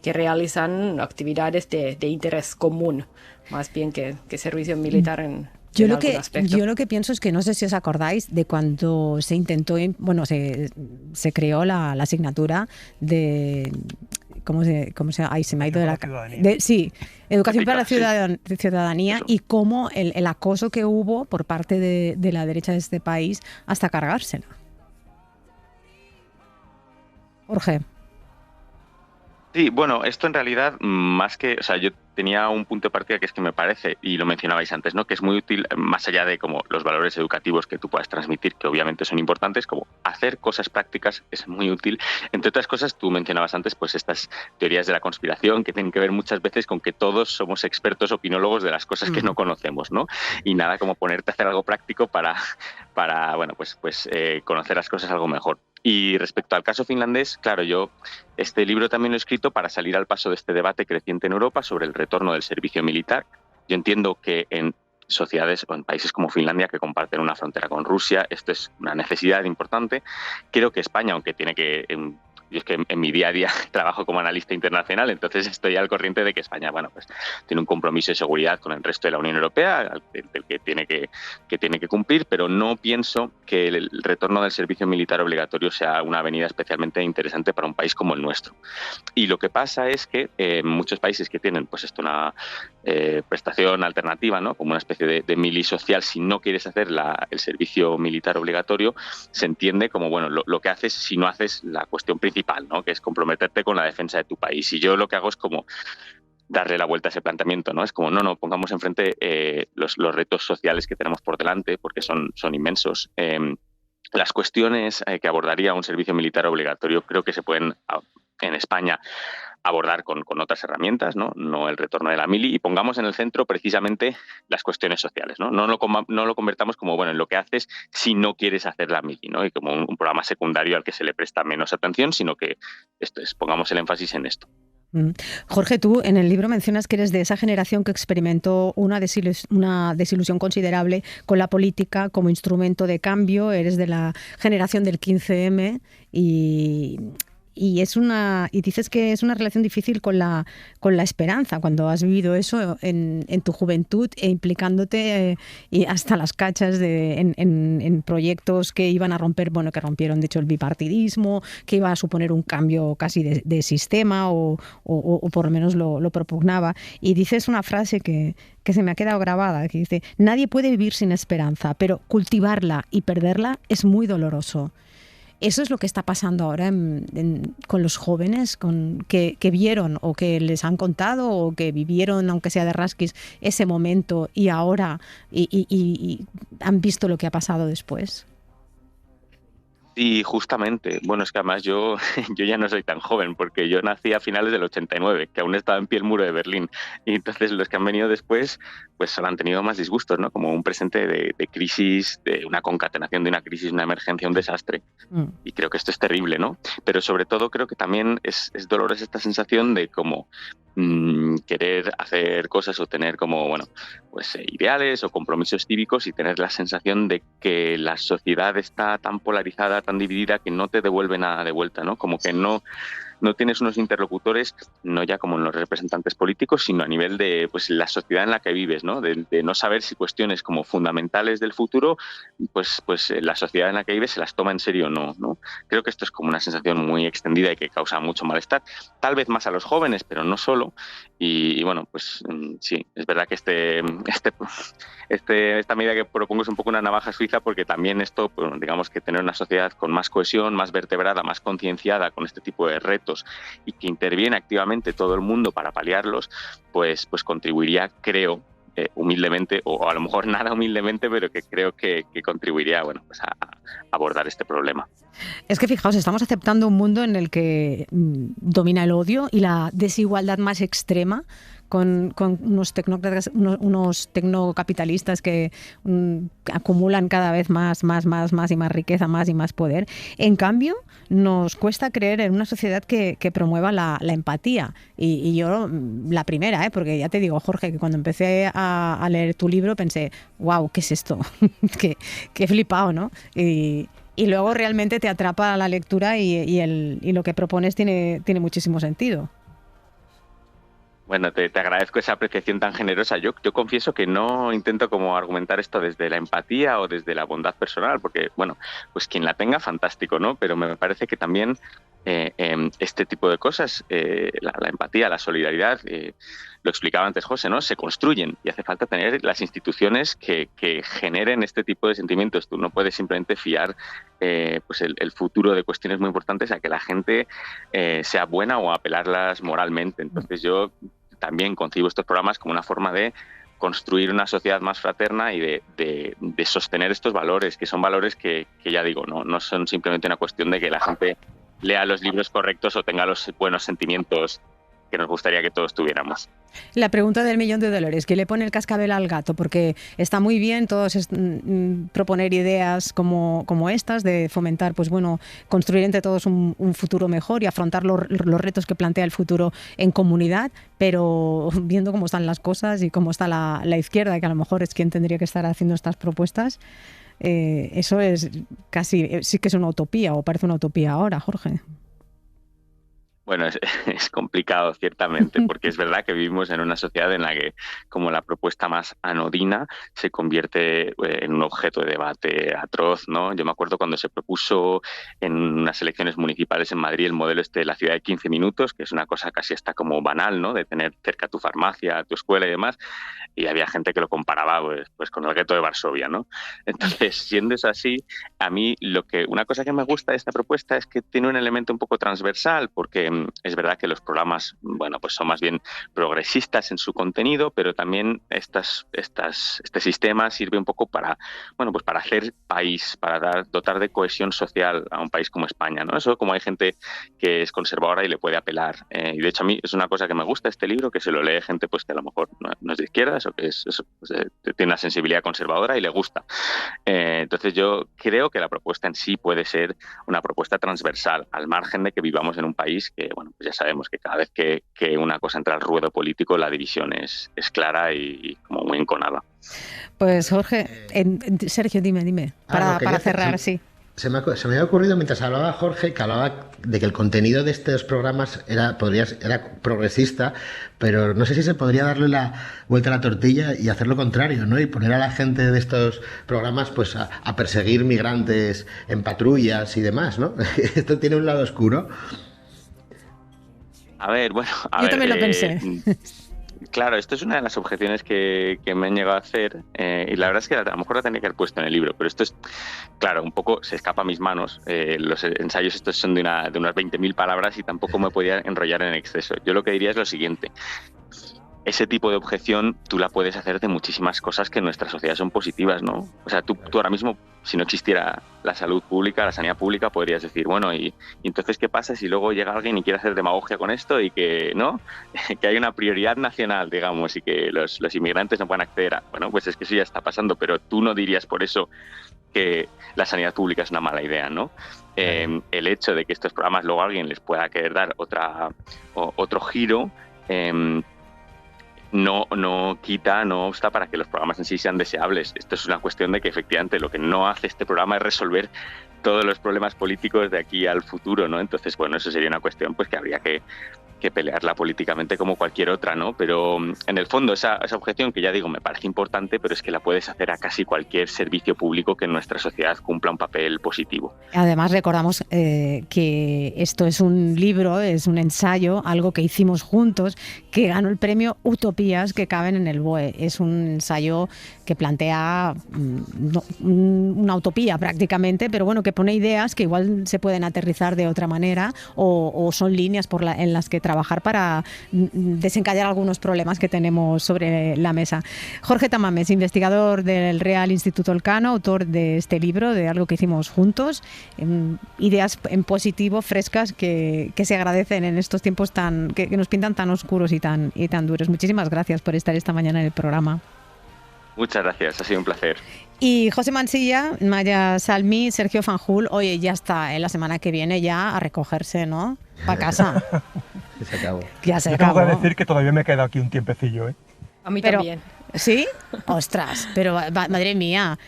realizan actividades de interés común, más bien que servicio militar en algún aspecto. Yo lo que pienso es que no sé si os acordáis de cuando se intentó, bueno, se creó la asignatura de... ¿Cómo se ahí se me ha ido de la sí, educación para la ciudadanía y cómo el acoso que hubo por parte de la derecha de este país hasta cargársela. Jorge. Sí, bueno, esto en realidad más que, o sea, yo tenía un punto de partida que es que me parece, y lo mencionabais antes, ¿no? Que es muy útil, más allá de como los valores educativos que tú puedas transmitir, que obviamente son importantes, como hacer cosas prácticas es muy útil. Entre otras cosas, tú mencionabas antes, pues estas teorías de la conspiración que tienen que ver muchas veces con que todos somos expertos opinólogos de las cosas que no conocemos, ¿no? Y nada como ponerte a hacer algo práctico para bueno, pues conocer las cosas algo mejor. Y respecto al caso finlandés, claro, yo este libro también lo he escrito para salir al paso de este debate creciente en Europa sobre el retorno del servicio militar. Yo entiendo que en sociedades o en países como Finlandia, que comparten una frontera con Rusia, esto es una necesidad importante. Creo que España, aunque tiene que... Yo es que en mi día a día trabajo como analista internacional, entonces estoy al corriente de que España, bueno, pues tiene un compromiso de seguridad con el resto de la Unión Europea, del que tiene que cumplir, pero no pienso que el retorno del servicio militar obligatorio sea una avenida especialmente interesante para un país como el nuestro. Y lo que pasa es que muchos países que tienen, pues esto, una prestación alternativa, ¿no? Como una especie de mili social, si no quieres hacer el servicio militar obligatorio, se entiende como, bueno, lo que haces si no haces la cuestión principal, ¿no? Que es comprometerte con la defensa de tu país. Y yo lo que hago es como darle la vuelta a ese planteamiento, ¿no? Es como, no, pongamos enfrente los retos sociales que tenemos por delante, porque son inmensos. Las cuestiones que abordaría un servicio militar obligatorio creo que se pueden, en España, abordar con otras herramientas, no el retorno de la mili, y pongamos en el centro precisamente las cuestiones sociales, ¿no? No lo convertamos como, bueno, en lo que haces si no quieres hacer la mili, ¿no? Y como un programa secundario al que se le presta menos atención, sino que pongamos el énfasis en esto. Jorge, tú en el libro mencionas que eres de esa generación que experimentó una desilusión considerable con la política como instrumento de cambio, eres de la generación del 15M y y dices que es una relación difícil con la esperanza, cuando has vivido eso en tu juventud e implicándote y hasta las cachas en proyectos que iban a romper, que rompieron de hecho el bipartidismo, que iba a suponer un cambio casi de sistema o por lo menos lo propugnaba. Y dices una frase que se me ha quedado grabada, que dice: nadie puede vivir sin esperanza, pero cultivarla y perderla es muy doloroso. Eso es lo que está pasando ahora con los jóvenes que vieron o que les han contado o que vivieron, aunque sea de rasquis, ese momento y ahora y han visto lo que ha pasado después. Sí, justamente. Bueno, es que además yo ya no soy tan joven, porque yo nací a finales del 89, que aún estaba en pie el muro de Berlín. Y entonces los que han venido después, pues solo han tenido más disgustos, ¿no? Como un presente de crisis, de una concatenación de una crisis, una emergencia, un desastre. Y creo que esto es terrible, ¿no? Pero sobre todo creo que también es dolorosa esta sensación de como querer hacer cosas o tener como, pues ideales o compromisos cívicos y tener la sensación de que la sociedad está tan polarizada, tan dividida, que no te devuelve nada de vuelta, ¿no? Como que no tienes unos interlocutores, no ya como en los representantes políticos, sino a nivel de pues la sociedad en la que vives, ¿no? De no saber si cuestiones como fundamentales del futuro, pues la sociedad en la que vives se las toma en serio o no. Creo que esto es como una sensación muy extendida y que causa mucho malestar, tal vez más a los jóvenes, pero no solo. Y bueno, pues sí, es verdad que esta medida que propongo es un poco una navaja suiza, porque también esto, pues, digamos que tener una sociedad con más cohesión, más vertebrada, más concienciada con este tipo de retos y que interviene activamente todo el mundo para paliarlos, pues contribuiría, creo, humildemente, o a lo mejor nada humildemente, pero que creo que contribuiría pues a abordar este problema. Es que fijaos, estamos aceptando un mundo en el que domina el odio y la desigualdad más extrema, con unos tecnócratas, unos tecnocapitalistas que acumulan cada vez más y más riqueza, más y más poder. En cambio, nos cuesta creer en una sociedad que promueva la empatía. Y yo, la primera, porque ya te digo, Jorge, que cuando empecé a leer tu libro pensé, wow, ¿qué es esto? qué flipado, ¿no? Y luego realmente te atrapa la lectura y lo que propones tiene muchísimo sentido. Bueno, te agradezco esa apreciación tan generosa. Yo confieso que no intento como argumentar esto desde la empatía o desde la bondad personal, porque, pues quien la tenga, fantástico, ¿no? Pero me parece que también este tipo de cosas, la empatía, la solidaridad, lo explicaba antes José, ¿no? Se construyen y hace falta tener las instituciones que generen este tipo de sentimientos. Tú no puedes simplemente fiar pues el futuro de cuestiones muy importantes a que la gente sea buena o apelarlas moralmente. Entonces yo también concibo estos programas como una forma de construir una sociedad más fraterna y de sostener estos valores, que son valores que ya digo, no son simplemente una cuestión de que la gente lea los libros correctos o tenga los buenos sentimientos que nos gustaría que todos tuviéramos. La pregunta del millón de dólares, ¿qué le pone el cascabel al gato? Porque está muy bien todos proponer ideas como estas, de fomentar, construir entre todos un futuro mejor y afrontar los retos que plantea el futuro en comunidad, pero viendo cómo están las cosas y cómo está la izquierda, que a lo mejor es quien tendría que estar haciendo estas propuestas, eso es casi, sí que es una utopía, o parece una utopía ahora, Jorge. Bueno, es complicado, ciertamente, porque es verdad que vivimos en una sociedad en la que, como la propuesta más anodina, se convierte en un objeto de debate atroz, ¿no? Yo me acuerdo cuando se propuso en unas elecciones municipales en Madrid el modelo de la ciudad de 15 minutos, que es una cosa casi hasta como banal, ¿no? De tener cerca tu farmacia, tu escuela y demás, y había gente que lo comparaba pues con el gueto de Varsovia, ¿no? Entonces, siendo eso así, a mí una cosa que me gusta de esta propuesta es que tiene un elemento un poco transversal, porque es verdad que los programas, pues son más bien progresistas en su contenido, pero también este sistema sirve un poco para, pues para hacer país, para dotar de cohesión social a un país como España, ¿no? Eso, como hay gente que es conservadora y le puede apelar. Y de hecho a mí es una cosa que me gusta este libro, que se lo lee gente pues que a lo mejor no es de izquierdas o que tiene una sensibilidad conservadora y le gusta. Entonces yo creo que la propuesta en sí puede ser una propuesta transversal, al margen de que vivamos en un país que, pues ya sabemos que cada vez que una cosa entra al ruedo político, la división es clara y como muy enconada. Pues Jorge, Sergio, dime, para cerrar, sí. Se me había ocurrido mientras hablaba Jorge, que hablaba de que el contenido de estos programas era progresista, pero no sé si se podría darle la vuelta a la tortilla y hacer lo contrario, ¿no? Y poner a la gente de estos programas pues a perseguir migrantes en patrullas y demás, ¿no? Esto tiene un lado oscuro. A ver, bueno, Yo también lo pensé. Claro, esto es una de las objeciones que me han llegado a hacer y la verdad es que a lo mejor la tenía que haber puesto en el libro, pero esto es, claro, un poco se escapa a mis manos. Los ensayos estos son de unas 20.000 palabras y tampoco me podía enrollar en exceso. Yo lo que diría es lo siguiente. Ese tipo de objeción tú la puedes hacer de muchísimas cosas que en nuestra sociedad son positivas, ¿no? O sea, tú ahora mismo, si no existiera la salud pública, la sanidad pública, podrías decir, bueno, ¿y entonces qué pasa si luego llega alguien y quiere hacer demagogia con esto y que, ¿no? Que hay una prioridad nacional, digamos, y que los inmigrantes no puedan acceder a... Bueno, pues es que eso ya está pasando, pero tú no dirías por eso que la sanidad pública es una mala idea, ¿no? El hecho de que estos programas luego alguien les pueda querer dar otro giro... No quita, no obsta para que los programas en sí sean deseables. Esto es una cuestión de que efectivamente lo que no hace este programa es resolver todos los problemas políticos de aquí al futuro, ¿no? Entonces, bueno, eso sería una cuestión pues que habría que pelearla políticamente como cualquier otra, ¿no? Pero en el fondo esa objeción, que ya digo, me parece importante, pero es que la puedes hacer a casi cualquier servicio público que en nuestra sociedad cumpla un papel positivo. Además, recordamos que esto es un libro, es un ensayo, algo que hicimos juntos, que ganó el premio Utopías que caben en el BOE. Es un ensayo que plantea una utopía prácticamente, pero bueno, que pone ideas que igual se pueden aterrizar de otra manera o son líneas en las que trabajar para desencallar algunos problemas que tenemos sobre la mesa. Jorge Tamames, investigador del Real Instituto Elcano, autor de este libro, de algo que hicimos juntos, ideas en positivo, frescas, que se agradecen en estos tiempos que nos pintan tan oscuros y tan duros. Muchísimas gracias por estar esta mañana en el programa. Muchas gracias, ha sido un placer. Y José Mansilla, Maya Salmi, Sergio Fanjul, oye, ya está, la semana que viene ya a recogerse, ¿no? Para casa. Se acabó. Ya se Yo acabó. tengo que decir que todavía me queda aquí un tiempecillo, ¿eh? A mí también. ¿Sí? Ostras, pero madre mía.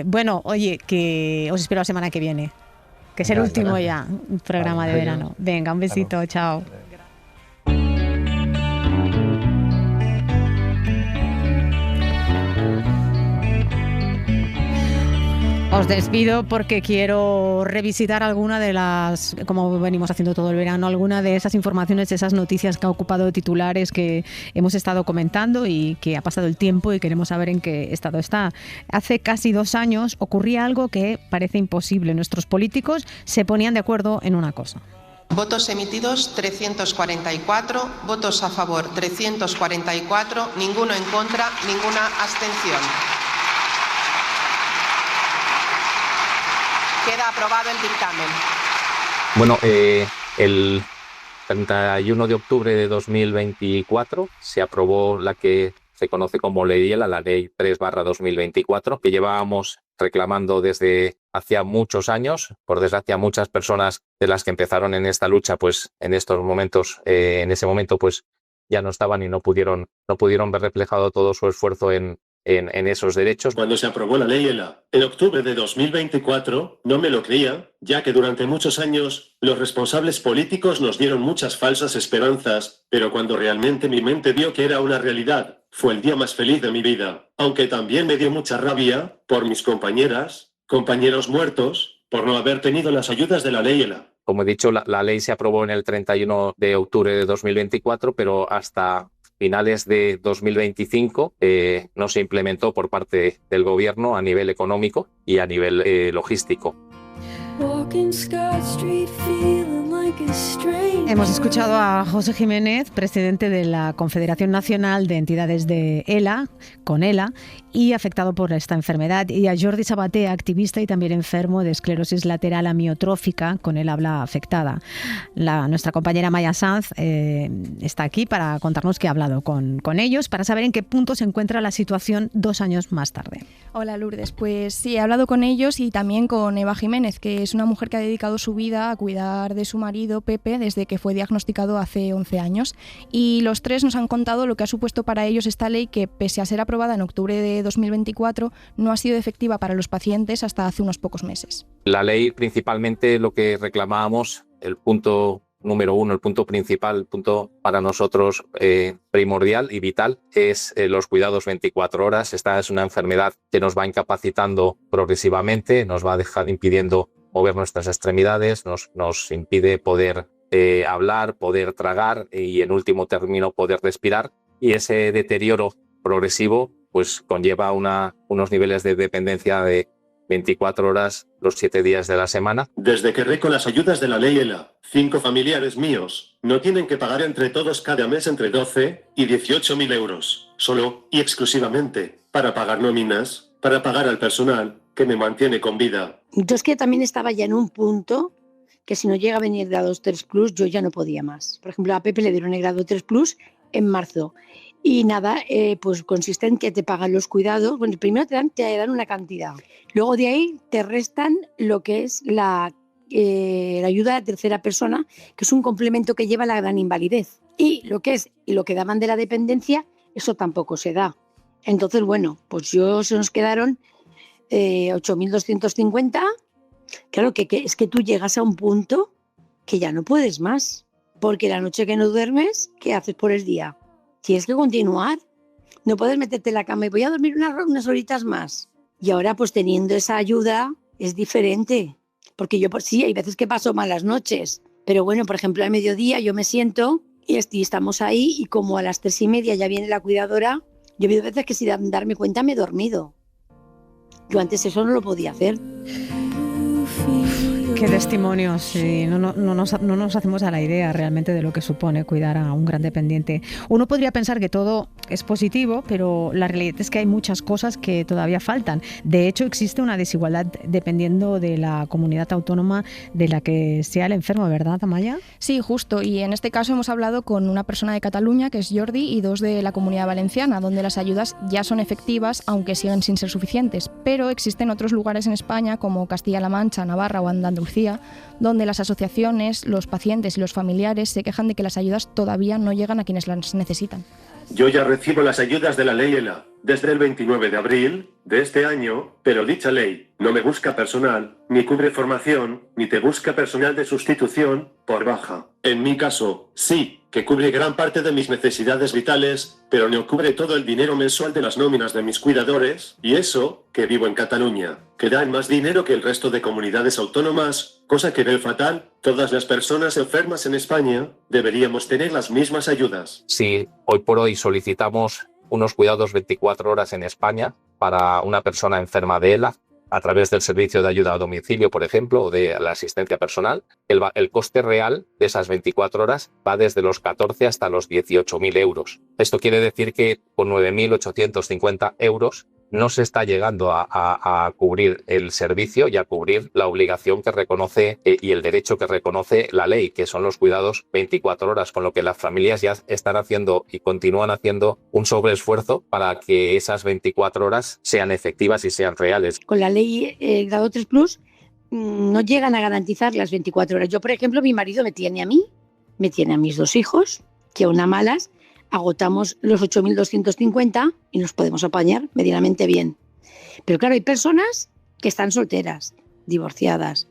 Bueno, oye, que os espero la semana que viene, que es el último ya programa de verano. Venga, un besito, chao. Os despido porque quiero revisitar alguna de las, como venimos haciendo todo el verano, alguna de esas informaciones, de esas noticias que ha ocupado titulares que hemos estado comentando y que ha pasado el tiempo y queremos saber en qué estado está. Hace casi 2 años ocurría algo que parece imposible. Nuestros políticos se ponían de acuerdo en una cosa. Votos emitidos 344, votos a favor 344, ninguno en contra, ninguna abstención. Queda aprobado el dictamen. Bueno, el 31 de octubre de 2024 se aprobó la que se conoce como Ley ELA, la Ley 3/2024, que llevábamos reclamando desde hacía muchos años. Por desgracia, muchas personas de las que empezaron en esta lucha, pues en estos momentos, en ese momento, pues ya no estaban y no pudieron ver reflejado todo su esfuerzo en esos derechos. Cuando se aprobó la Ley ELA en octubre de 2024, no me lo creía, ya que durante muchos años los responsables políticos nos dieron muchas falsas esperanzas, pero cuando realmente mi mente vio que era una realidad, fue el día más feliz de mi vida, aunque también me dio mucha rabia por mis compañeros muertos, por no haber tenido las ayudas de la Ley ELA. Como he dicho, la ley se aprobó en el 31 de octubre de 2024, pero hasta finales de 2025 no se implementó por parte del gobierno a nivel económico y a nivel logístico. Hemos escuchado a José Jiménez, presidente de la Confederación Nacional de Entidades de ELA, con ELA, y afectado por esta enfermedad, y a Jordi Sabaté, activista y también enfermo de esclerosis lateral amiotrófica, con el habla afectada. Nuestra compañera Maya Sanz está aquí para contarnos que ha hablado con ellos, para saber en qué punto se encuentra la situación 2 años más tarde. Hola Lourdes, pues sí, he hablado con ellos y también con Eva Jiménez, que es una mujer que ha dedicado su vida a cuidar de su marido Pepe desde que que fue diagnosticado hace 11 años. Y los tres nos han contado lo que ha supuesto para ellos esta ley que, pese a ser aprobada en octubre de 2024, no ha sido efectiva para los pacientes hasta hace unos pocos meses. La ley, principalmente lo que reclamábamos, el punto número uno, el punto principal, el punto para nosotros primordial y vital, es los cuidados 24 horas. Esta es una enfermedad que nos va incapacitando progresivamente, nos va impidiendo mover nuestras extremidades, nos impide poder hablar, poder tragar y, en último término, poder respirar. Y ese deterioro progresivo pues conlleva unos niveles de dependencia de 24 horas los 7 días de la semana. Desde que con las ayudas de la ley ELA, 5 familiares míos no tienen que pagar entre todos cada mes entre 12 y 18.000 euros, solo y exclusivamente para pagar nóminas, para pagar al personal que me mantiene con vida. Yo es que también estaba ya en un punto que si no llega a venir grado 3 Plus, yo ya no podía más. Por ejemplo, a Pepe le dieron el grado 3 Plus en marzo. Y nada, pues consiste en que te pagan los cuidados. Bueno, primero te dan una cantidad. Luego de ahí te restan lo que es la ayuda a la tercera persona, que es un complemento que lleva la gran invalidez. Y lo que daban de la dependencia, eso tampoco se da. Entonces, bueno, pues se nos quedaron 8.250. Claro que es que tú llegas a un punto que ya no puedes más. Porque la noche que no duermes, ¿qué haces por el día? Tienes que continuar. No puedes meterte en la cama y voy a dormir unas horitas más. Y ahora, pues teniendo esa ayuda, es diferente. Porque yo, pues sí, hay veces que paso malas noches. Pero bueno, por ejemplo, al mediodía yo me siento y estamos ahí y como a las 3:30 ya viene la cuidadora, yo he habido veces que sin darme cuenta me he dormido. Yo antes eso no lo podía hacer. Qué testimonios, sí. No nos hacemos a la idea realmente de lo que supone cuidar a un gran dependiente. Uno podría pensar que todo es positivo, pero la realidad es que hay muchas cosas que todavía faltan. De hecho, existe una desigualdad dependiendo de la comunidad autónoma de la que sea el enfermo, ¿verdad, Amaya? Sí, justo. Y en este caso hemos hablado con una persona de Cataluña, que es Jordi, y 2 de la Comunidad Valenciana, donde las ayudas ya son efectivas, aunque siguen sin ser suficientes. Pero existen otros lugares en España, como Castilla-La Mancha, Navarra o Andalucía, donde las asociaciones, los pacientes y los familiares se quejan de que las ayudas todavía no llegan a quienes las necesitan. Yo ya recibo las ayudas de la ley ELA desde el 29 de abril de este año, pero dicha ley no me busca personal, ni cubre formación, ni te busca personal de sustitución por baja. En mi caso, sí, que cubre gran parte de mis necesidades vitales, pero no cubre todo el dinero mensual de las nóminas de mis cuidadores, y eso, que vivo en Cataluña, que dan más dinero que el resto de comunidades autónomas, cosa que veo fatal. Todas las personas enfermas en España deberíamos tener las mismas ayudas. Si hoy por hoy solicitamos unos cuidados 24 horas en España para una persona enferma de ELA, a través del servicio de ayuda a domicilio, por ejemplo, o de la asistencia personal, el coste real de esas 24 horas va desde los 14 hasta los 18.000 euros. Esto quiere decir que con 9.850 euros no se está llegando a cubrir el servicio y a cubrir la obligación que reconoce y el derecho que reconoce la ley, que son los cuidados 24 horas, con lo que las familias ya están haciendo y continúan haciendo un sobreesfuerzo para que esas 24 horas sean efectivas y sean reales. Con la ley grado 3 Plus no llegan a garantizar las 24 horas. Yo, por ejemplo, mi marido me tiene a mí, me tiene a mis 2 hijos, que aún a malas agotamos los 8.250 y nos podemos apañar medianamente bien. Pero claro, hay personas que están solteras, divorciadas,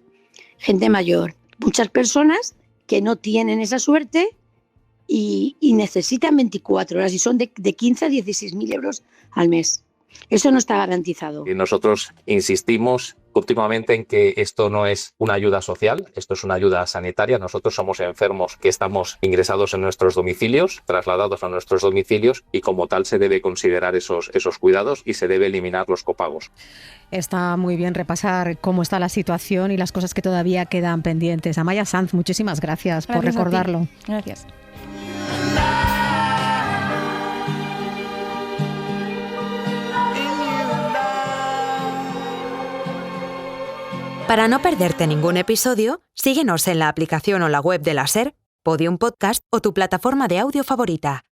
gente mayor, muchas personas que no tienen esa suerte y necesitan 24 horas y son de 15 a 16.000 euros al mes. Eso no está garantizado. Y nosotros insistimos continuamente en que esto no es una ayuda social, esto es una ayuda sanitaria. Nosotros somos enfermos que estamos ingresados en nuestros domicilios, trasladados a nuestros domicilios, y como tal se debe considerar esos cuidados y se debe eliminar los copagos. Está muy bien repasar cómo está la situación y las cosas que todavía quedan pendientes. Amaya Sanz, muchísimas gracias por recordarlo. Gracias. Para no perderte ningún episodio, síguenos en la aplicación o la web de la SER, Podium Podcast o tu plataforma de audio favorita.